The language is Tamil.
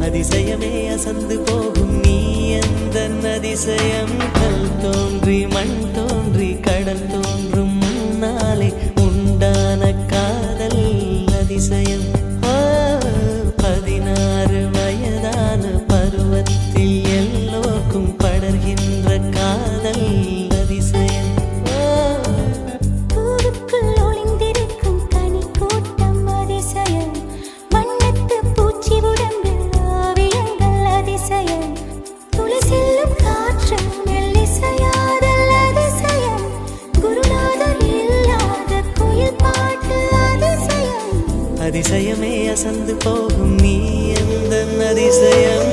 அதிசயமே அசந்து போகும் நீ எந்த அதிசயம் கல் தோன்றி மண் தோன்றி கடல் தோன்றும் முன்னாலே உண்டான காதல் அதிசயம் 16 வயதான பருவத்தில் எல்லோருக்கும் படர்கின்ற காதல் அதிசயம் அதிசயமே அசந்து போகும் நீ எந்த அதிசயம்